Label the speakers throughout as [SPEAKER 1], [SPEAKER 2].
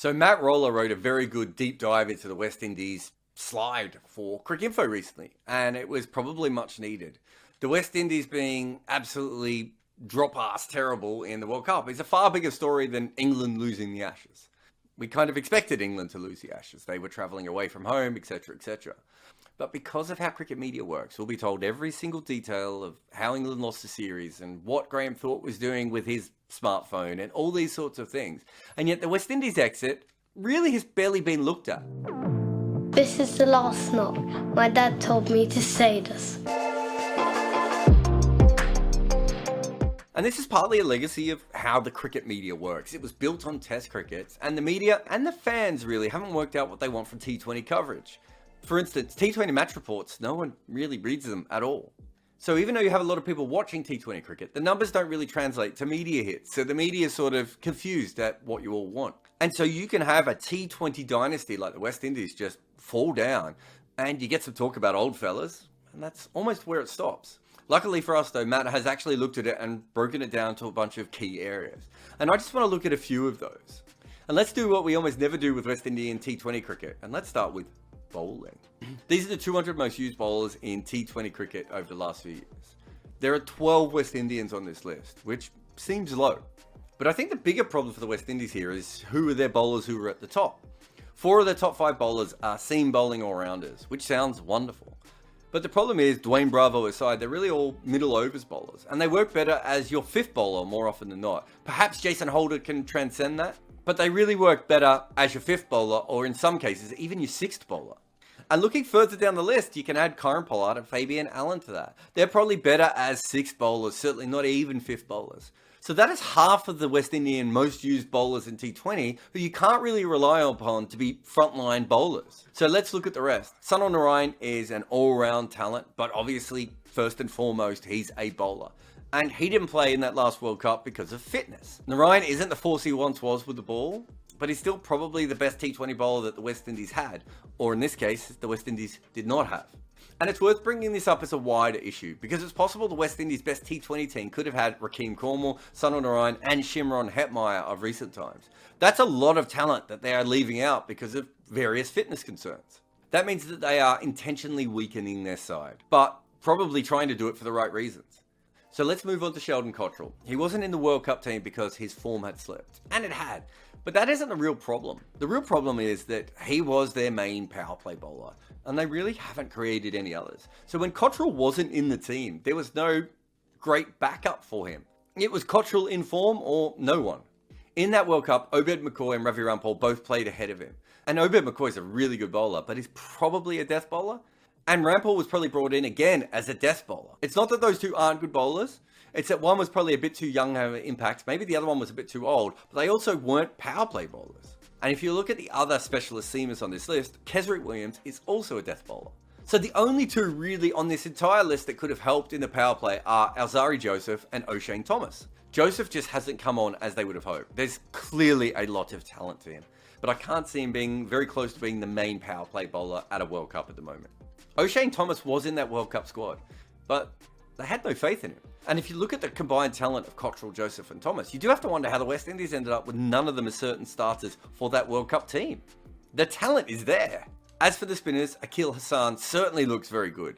[SPEAKER 1] So Matt Roller wrote a very good deep dive into the West Indies slide for Cricinfo recently, and it was probably much needed. The West Indies being absolutely drop-ass terrible in the World Cup is a far bigger story than England losing the Ashes. We kind of expected England to lose the Ashes. They were travelling away from home, etc., etc. But because of how cricket media works, we'll be told every single detail of how England lost the series and what Graham Thorpe was doing with his smartphone and all these sorts of things. And yet the West Indies exit really has barely been looked at.
[SPEAKER 2] This is the last knock. My dad told me to say this.
[SPEAKER 1] And this is partly a legacy of how the cricket media works. It was built on test crickets, and the media and the fans really haven't worked out what they want from T20 coverage. For instance, T20 match reports, no one really reads them at all. So even though you have a lot of people watching T20 cricket, the numbers don't really translate to media hits. So the media is sort of confused at what you all want. And so you can have a T20 dynasty like the West Indies just fall down, and you get some talk about old fellas, and that's almost where it stops. Luckily for us though, Matt has actually looked at it and broken it down to a bunch of key areas. And I just want to look at a few of those. And let's do what we almost never do with West Indian T20 cricket. And let's start with bowling. These are the 200 most used bowlers in T20 cricket over the last few years. There are 12 West Indians on this list, which seems low. But I think the bigger problem for the West Indies here is who are their bowlers who are at the top. 4 of the top 5 bowlers are seam bowling all-rounders, which sounds wonderful. But the problem is, Dwayne Bravo aside, they're really all middle overs bowlers, and they work better as your 5th bowler more often than not. Perhaps Jason Holder can transcend that, but they really work better as your 5th bowler, or in some cases, even your 6th bowler. And looking further down the list, you can add Kieran Pollard and Fabian Allen to that. They're probably better as 6th bowlers, certainly not even 5th bowlers. So that is half of the West Indian most used bowlers in T20 who you can't really rely upon to be frontline bowlers. So let's look at the rest. Sunil Narine is an all-round talent, but obviously, first and foremost, he's a bowler. And he didn't play in that last World Cup because of fitness. Narine isn't the force he once was with the ball, but he's still probably the best T20 bowler that the West Indies had, or in this case, the West Indies did not have. And it's worth bringing this up as a wider issue, because it's possible the West Indies' best T20 team could have had Rakeem Cornwall, Sunil Narine, and Shimron Hetmeyer of recent times. That's a lot of talent that they are leaving out because of various fitness concerns. That means that they are intentionally weakening their side, but probably trying to do it for the right reasons. So let's move on to Sheldon Cottrell. He wasn't in the World Cup team because his form had slipped, and it had. But that isn't the real problem. The real problem is that he was their main power play bowler, and they really haven't created any others. So when Cottrell wasn't in the team, there was no great backup for him. It was Cottrell in form or no one. In that World Cup, Obed McCoy and Ravi Rampal both played ahead of him. And Obed McCoy is a really good bowler, but he's probably a death bowler. And Rampal was probably brought in again as a death bowler. It's not that those two aren't good bowlers. It's that one was probably a bit too young to have an impact. Maybe the other one was a bit too old, but they also weren't power play bowlers. And if you look at the other specialist seamers on this list, Kesrick Williams is also a death bowler. So the only two really on this entire list that could have helped in the power play are Alzari Joseph and O'Shane Thomas. Joseph just hasn't come on as they would have hoped. There's clearly a lot of talent to him, but I can't see him being very close to being the main power play bowler at a World Cup at the moment. O'Shane Thomas was in that World Cup squad, but they had no faith in him. And if you look at the combined talent of Cottrell, Joseph and Thomas, you do have to wonder how the West Indies ended up with none of them as certain starters for that World Cup team. The talent is there. As for the spinners, Akil Hassan certainly looks very good,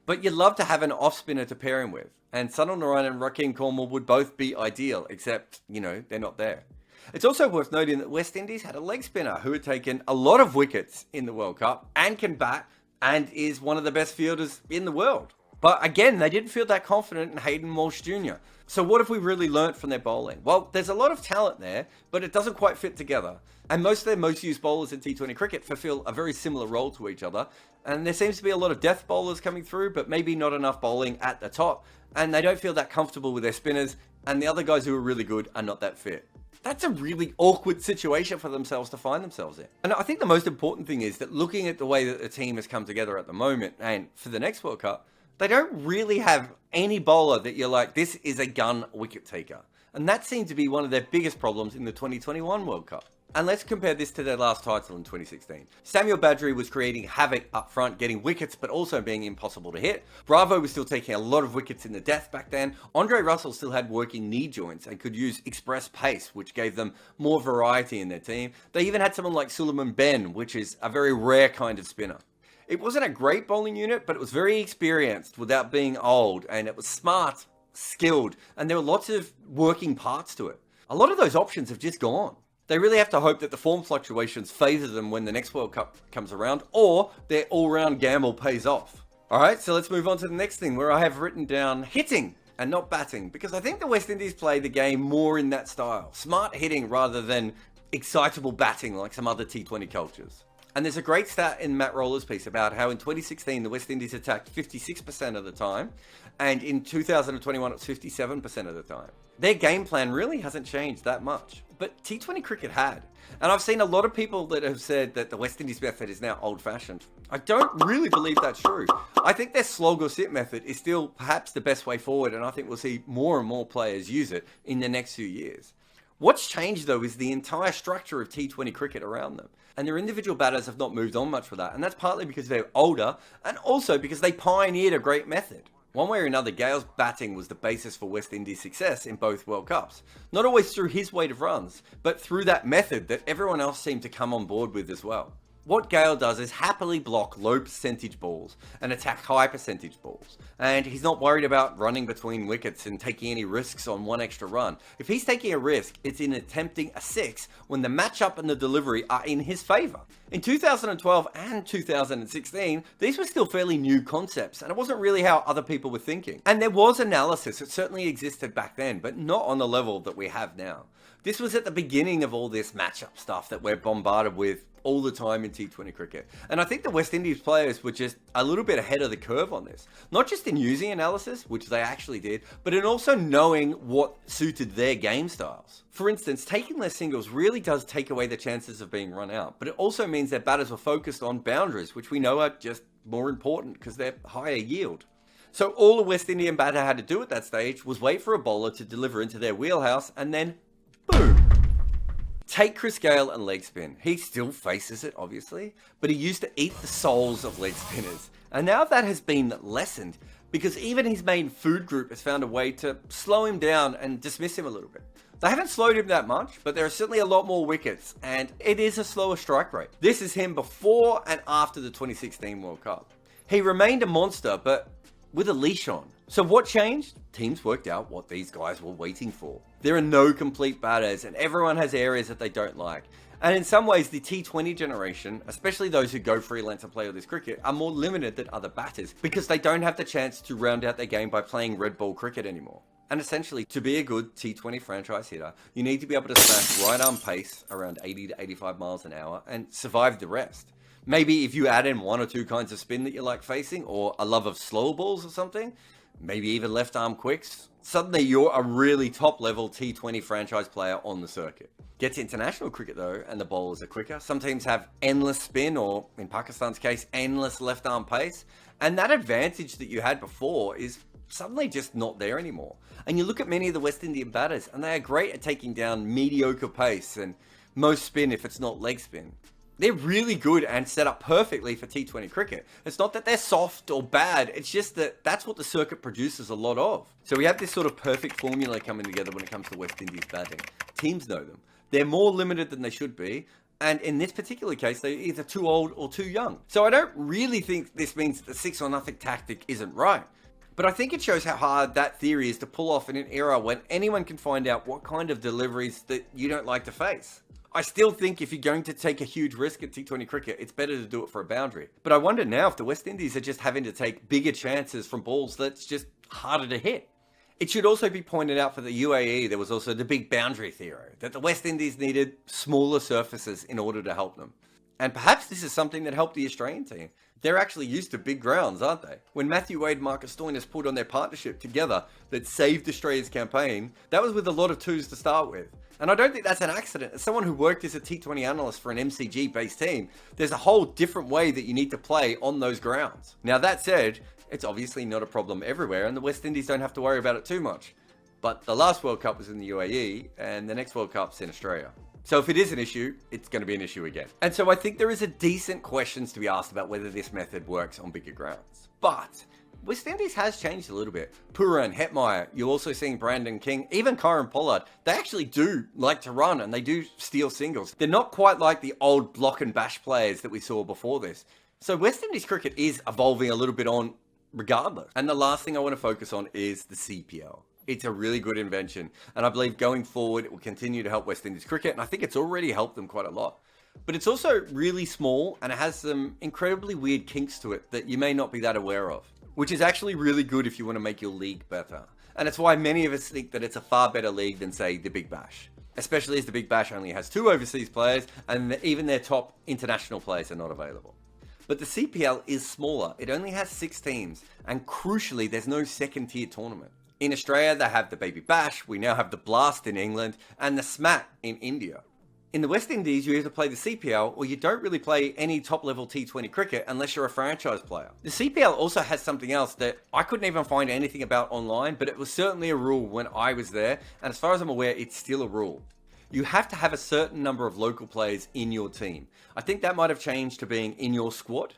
[SPEAKER 1] but you'd love to have an off spinner to pair him with. And Sunil Narine and Rakeem Cornwall would both be ideal, except, they're not there. It's also worth noting that West Indies had a leg spinner who had taken a lot of wickets in the World Cup and can bat and is one of the best fielders in the world. But again, they didn't feel that confident in Hayden Walsh Jr. So what have we really learnt from their bowling? Well, there's a lot of talent there, but it doesn't quite fit together. And most of their most used bowlers in T20 cricket fulfill a very similar role to each other. And there seems to be a lot of death bowlers coming through, but maybe not enough bowling at the top. And they don't feel that comfortable with their spinners. And the other guys who are really good are not that fit. That's a really awkward situation for themselves to find themselves in. And I think the most important thing is that looking at the way that the team has come together at the moment and for the next World Cup, they don't really have any bowler that you're like, this is a gun wicket taker. And that seemed to be one of their biggest problems in the 2021 World Cup. And let's compare this to their last title in 2016. Samuel Badgery was creating havoc up front, getting wickets, but also being impossible to hit. Bravo was still taking a lot of wickets in the death back then. Andre Russell still had working knee joints and could use express pace, which gave them more variety in their team. They even had someone like Suleiman Ben, which is a very rare kind of spinner. It wasn't a great bowling unit, but it was very experienced without being old, and it was smart, skilled, and there were lots of working parts to it. A lot of those options have just gone. They really have to hope that the form fluctuations favour them when the next World Cup comes around, or their all-round gamble pays off. Alright, so let's move on to the next thing, where I have written down hitting and not batting, because I think the West Indies play the game more in that style. Smart hitting rather than excitable batting like some other T20 cultures. And there's a great stat in Matt Roller's piece about how in 2016 the West Indies attacked 56% of the time, and in 2021 it's 57% of the time. Their game plan really hasn't changed that much, but T20 cricket had. And I've seen a lot of people that have said that the West Indies method is now old-fashioned. I don't really believe that's true. I think their slog or sit method is still perhaps the best way forward, and I think we'll see more and more players use it in the next few years. What's changed though is the entire structure of T20 cricket around them. And their individual batters have not moved on much with that. And that's partly because they're older and also because they pioneered a great method. One way or another, Gayle's batting was the basis for West Indies' success in both World Cups. Not always through his weight of runs, but through that method that everyone else seemed to come on board with as well. What GAYLE does is happily block low percentage balls and attack high percentage balls. And he's not worried about running between wickets and taking any risks on one extra run. If he's taking a risk, it's in attempting a 6 when the matchup and the delivery are in his favour. In 2012 and 2016, these were still fairly new concepts, and it wasn't really how other people were thinking. And there was analysis, it certainly existed back then, but not on the level that we have now. This was at the beginning of all this matchup stuff that we're bombarded with all the time in T20 cricket. And I think the West Indies players were just a little bit ahead of the curve on this. Not just in using analysis, which they actually did, but in also knowing what suited their game styles. For instance, taking less singles really does take away the chances of being run out, but it also means their batters were focused on boundaries, which we know are just more important because they're higher yield. So all a West Indian batter had to do at that stage was wait for a bowler to deliver into their wheelhouse and then boom. Take Chris Gayle and leg spin. He still faces it, obviously, but he used to eat the souls of leg spinners. And now that has been lessened because even his main food group has found a way to slow him down and dismiss him a little bit. They haven't slowed him that much, but there are certainly a lot more wickets, and it is a slower strike rate. This is him before and after the 2016 World Cup. He remained a monster, but with a leash on. So what changed? Teams worked out what these guys were waiting for. There are no complete batters, and everyone has areas that they don't like. And in some ways, the T20 generation, especially those who go freelance and play all this cricket, are more limited than other batters because they don't have the chance to round out their game by playing red ball cricket anymore. And essentially, to be a good T20 franchise hitter, you need to be able to smash right arm pace around 80 to 85 miles an hour and survive the rest. Maybe if you add in one or two kinds of spin that you like facing, or a love of slow balls or something, maybe even left arm quicks, suddenly you're a really top level T20 franchise player on the circuit. Get to international cricket though, and the bowlers are quicker. Some teams have endless spin, or in Pakistan's case, endless left arm pace. And that advantage that you had before is suddenly just not there anymore. And you look at many of the West Indian batters, and they are great at taking down mediocre pace and most spin if it's not leg spin. They're really good and set up perfectly for T20 cricket. It's not that they're soft or bad, it's just that that's what the circuit produces a lot of. So we have this sort of perfect formula coming together when it comes to West Indies batting. Teams know them. They're more limited than they should be, and in this particular case, they're either too old or too young. So I don't really think this means that the 6 or nothing tactic isn't right. But I think it shows how hard that theory is to pull off in an era when anyone can find out what kind of deliveries that you don't like to face. I still think if you're going to take a huge risk at T20 cricket, it's better to do it for a boundary. But I wonder now if the West Indies are just having to take bigger chances from balls that's just harder to hit. It should also be pointed out for the UAE, there was also the big boundary theory, that the West Indies needed smaller surfaces in order to help them. And perhaps this is something that helped the Australian team. They're actually used to big grounds, aren't they? When Matthew Wade and Marcus Stoinis pulled on their partnership together that saved Australia's campaign, that was with a lot of twos to start with. And I don't think that's an accident. As someone who worked as a T20 analyst for an MCG-based team, there's a whole different way that you need to play on those grounds. Now that said, it's obviously not a problem everywhere, and the West Indies don't have to worry about it too much. But the last World Cup was in the UAE, and the next World Cup's in Australia. So if it is an issue, it's going to be an issue again. And so I think there is a decent questions to be asked about whether this method works on bigger grounds. But West Indies has changed a little bit. Pooran, Hetmeyer, you're also seeing Brandon King, even Kyron Pollard. They actually do like to run and they do steal singles. They're not quite like the old block and bash players that we saw before this. So West Indies cricket is evolving a little bit on regardless. And the last thing I want to focus on is the CPL. It's a really good invention. And I believe going forward, it will continue to help West Indies cricket. And I think it's already helped them quite a lot. But it's also really small and it has some incredibly weird kinks to it that you may not be that aware of, which is actually really good if you want to make your league better. And it's why many of us think that it's a far better league than, say, the Big Bash. Especially as the Big Bash only has 2 overseas players and even their top international players are not available. But the CPL is smaller. It only has 6 teams. And crucially, there's no second tier tournament. In Australia, they have the Baby Bash, we now have the Blast in England, and the SMAT in India. In the West Indies, you either play the CPL or you don't really play any top-level T20 cricket unless you're a franchise player. The CPL also has something else that I couldn't even find anything about online, but it was certainly a rule when I was there, and as far as I'm aware, it's still a rule. You have to have a certain number of local players in your team. I think that might have changed to being in your squad.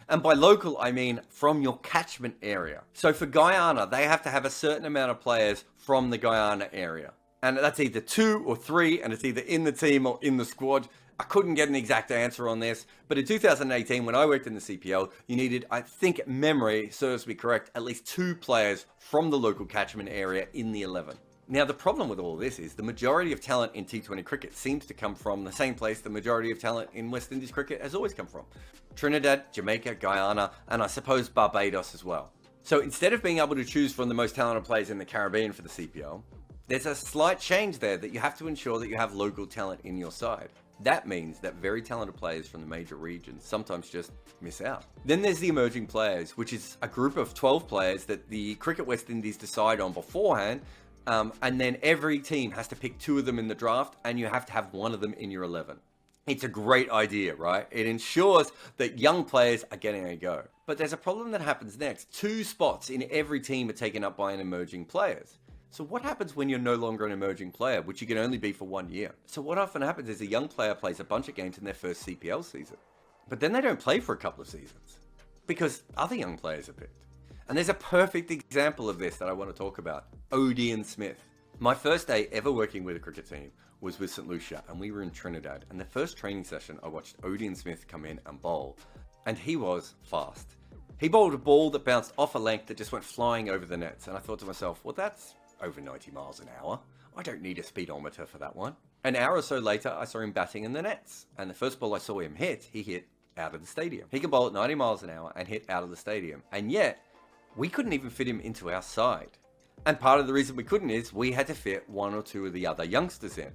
[SPEAKER 1] And by local, I mean from your catchment area. So for Guyana, they have to have a certain amount of players from the Guyana area. And that's either 2 or 3, and it's either in the team or in the squad. I couldn't get an exact answer on this, but in 2018, when I worked in the CPL, you needed, I think memory serves me correct, at least 2 players from the local catchment area in the 11. Now, the problem with all this is the majority of talent in T20 cricket seems to come from the same place the majority of talent in West Indies cricket has always come from. Trinidad, Jamaica, Guyana, and I suppose Barbados as well. So instead of being able to choose from the most talented players in the Caribbean for the CPL, there's a slight change there that you have to ensure that you have local talent in your side. That means that very talented players from the major regions sometimes just miss out. Then there's the emerging players, which is a group of 12 players that the Cricket West Indies decide on beforehand, and then every team has to pick 2 of them in the draft, and you have to have 1 of them in your 11. It's a great idea, right? It ensures that young players are getting a go. But there's a problem that happens next. 2 spots in every team are taken up by an emerging players. So what happens when you're no longer an emerging player, which you can only be for 1 year? So what often happens is a young player plays a bunch of games in their first CPL season, but then they don't play for a couple of seasons because other young players are picked. And there's a perfect example of this that I want to talk about. Odean Smith. My first day ever working with a cricket team was with St. Lucia, and we were in Trinidad. And the first training session, I watched Odean Smith come in and bowl, and he was fast. He bowled a ball that bounced off a length that just went flying over the nets. And I thought to myself, well, that's over 90 miles an hour. I don't need a speedometer for that one. An hour or so later, I saw him batting in the nets. And the first ball I saw him hit, he hit out of the stadium. He can bowl at 90 miles an hour and hit out of the stadium. And yet, we couldn't even fit him into our side. And part of the reason we couldn't is we had to fit 1 or 2 of the other youngsters in.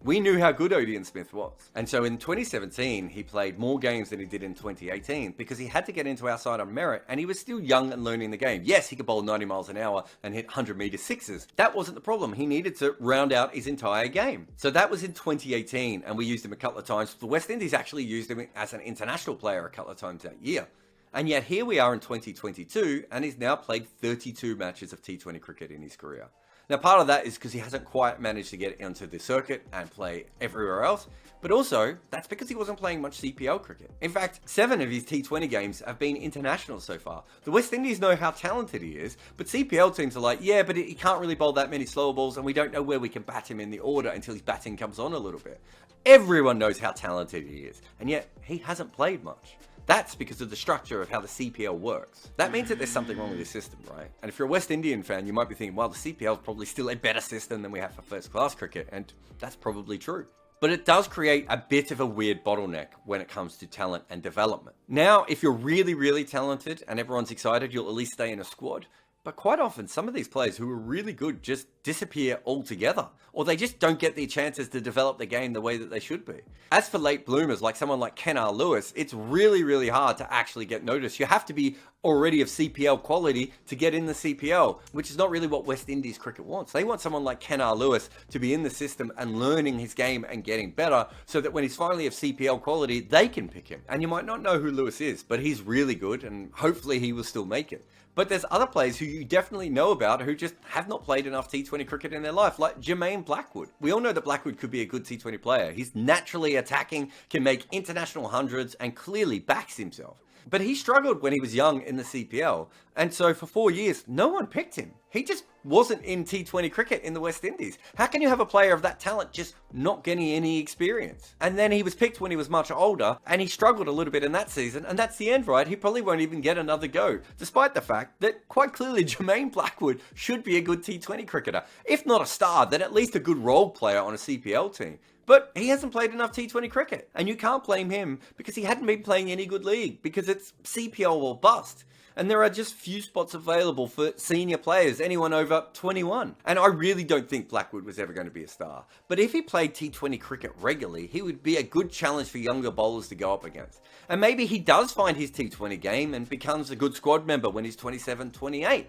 [SPEAKER 1] We knew how good Odean Smith was. And so in 2017, he played more games than he did in 2018 because he had to get into our side on merit, and he was still young and learning the game. Yes, he could bowl 90 miles an hour and hit 100-meter sixes. That wasn't the problem. He needed to round out his entire game. So that was in 2018, and we used him a couple of times. The West Indies actually used him as an international player a couple of times that year. And yet here we are in 2022, and he's now played 32 matches of T20 cricket in his career. Now, part of that is because he hasn't quite managed to get into the circuit and play everywhere else, but also that's because he wasn't playing much CPL cricket. In fact, 7 of his T20 games have been international so far. The West Indies know how talented he is, but CPL teams are like, yeah, but he can't really bowl that many slower balls, and we don't know where we can bat him in the order until his batting comes on a little bit. Everyone knows how talented he is, and yet he hasn't played much. That's because of the structure of how the CPL works. That means that there's something wrong with the system, right? And if you're a West Indian fan, you might be thinking, well, the CPL is probably still a better system than we have for first-class cricket, and that's probably true. But it does create a bit of a weird bottleneck when it comes to talent and development. Now, if you're really, really talented and everyone's excited, you'll at least stay in a squad. But quite often, some of these players who are really good just disappear altogether, or they just don't get the chances to develop the game the way that they should be. As for late bloomers, like someone like Ken R. Lewis, it's really, really hard to actually get noticed. You have to be already of CPL quality to get in the CPL, which is not really what West Indies cricket wants. They want someone like Ken R. Lewis to be in the system and learning his game and getting better, so that when he's finally of CPL quality, they can pick him. And you might not know who Lewis is, but he's really good, and hopefully he will still make it. But there's other players who you definitely know about who just have not played enough T20 T20 cricket in their life, like Jermaine Blackwood. We all know that Blackwood could be a good T20 player. He's naturally attacking, can make international hundreds, and clearly backs himself. But he struggled when he was young in the CPL, and so for 4 years, no one picked him. He just wasn't in T20 cricket in the West Indies. How can you have a player of that talent just not getting any experience? And then he was picked when he was much older, and he struggled a little bit in that season, and that's the end, right? He probably won't even get another go, despite the fact that quite clearly Jermaine Blackwood should be a good T20 cricketer. If not a star, then at least a good role player on a CPL team. But he hasn't played enough T20 cricket, and you can't blame him because he hadn't been playing any good league, because it's CPL or bust. And there are just few spots available for senior players, anyone over 21. And I really don't think Blackwood was ever going to be a star. But if he played T20 cricket regularly, he would be a good challenge for younger bowlers to go up against. And maybe he does find his T20 game and becomes a good squad member when he's 27, 28.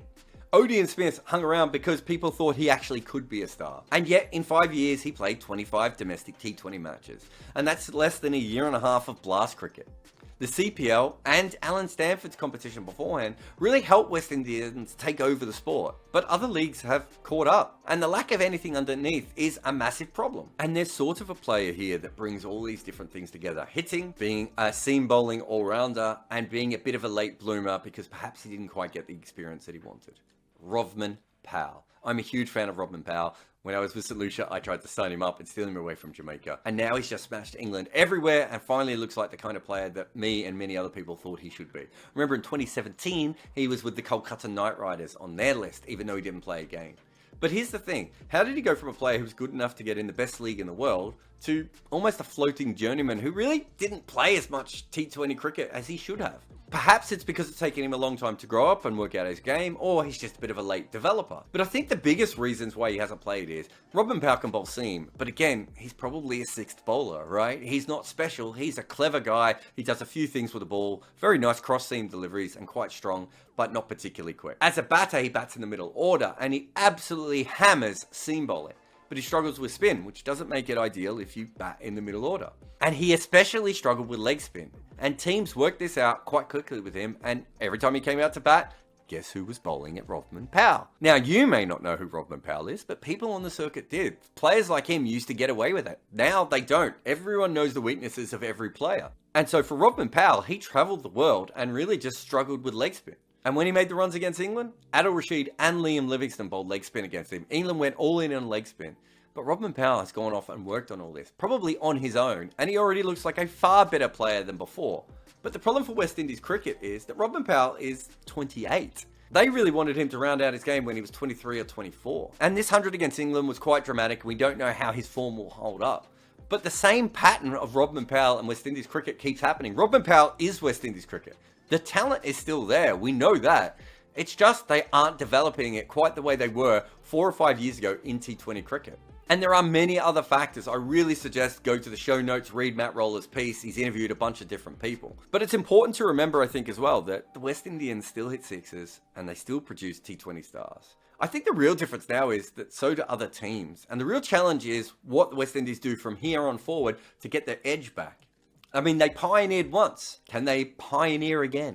[SPEAKER 1] Odean Smith hung around because people thought he actually could be a star. And yet, in 5 years, he played 25 domestic T20 matches. And that's less than a year and a half of blast cricket. The CPL and Alan Stanford's competition beforehand really helped West Indians take over the sport. But other leagues have caught up. And the lack of anything underneath is a massive problem. And there's sort of a player here that brings all these different things together. Hitting, being a seam bowling all-rounder, and being a bit of a late bloomer because perhaps he didn't quite get the experience that he wanted. Rovman Powell. I'm a huge fan of Rovman Powell. When I was with St. Lucia, I tried to sign him up and steal him away from Jamaica. And now he's just smashed England everywhere and finally looks like the kind of player that me and many other people thought he should be. Remember in 2017, he was with the Kolkata Knight Riders on their list, even though he didn't play a game. But here's the thing, how did he go from a player who was good enough to get in the best league in the world to almost a floating journeyman who really didn't play as much T20 cricket as he should have? Perhaps it's because it's taken him a long time to grow up and work out his game, or he's just a bit of a late developer. But I think the biggest reasons why he hasn't played is, Rovman Powell can bowl seam, but again, he's probably a sixth bowler, right? He's not special, he's a clever guy, he does a few things with the ball, very nice cross-seam deliveries and quite strong, but not particularly quick. As a batter, he bats in the middle order, and he absolutely hammers seam bowling. But he struggles with spin, which doesn't make it ideal if you bat in the middle order. And he especially struggled with leg spin. And teams worked this out quite quickly with him, and every time he came out to bat, guess who was bowling at Rovman Powell? Now, you may not know who Rovman Powell is, but people on the circuit did. Players like him used to get away with it. Now they don't. Everyone knows the weaknesses of every player. And so for Rovman Powell, he travelled the world and really just struggled with leg spin. And when he made the runs against England, Adil Rashid and Liam Livingstone bowled leg spin against him. England went all in on leg spin. But Rovman Powell has gone off and worked on all this, probably on his own, and he already looks like a far better player than before. But the problem for West Indies cricket is that Rovman Powell is 28. They really wanted him to round out his game when he was 23 or 24. And this 100 against England was quite dramatic, and we don't know how his form will hold up. But the same pattern of Rovman Powell and West Indies cricket keeps happening. Rovman Powell is West Indies cricket. The talent is still there, we know that. It's just they aren't developing it quite the way they were 4 or 5 years ago in T20 cricket. And there are many other factors. I really suggest go to the show notes, read Matt Roller's piece. He's interviewed a bunch of different people. But it's important to remember, I think, as well, that the West Indians still hit sixes and they still produce T20 stars. I think the real difference now is that so do other teams. And the real challenge is what the West Indies do from here on forward to get their edge back. I mean, they pioneered once. Can they pioneer again?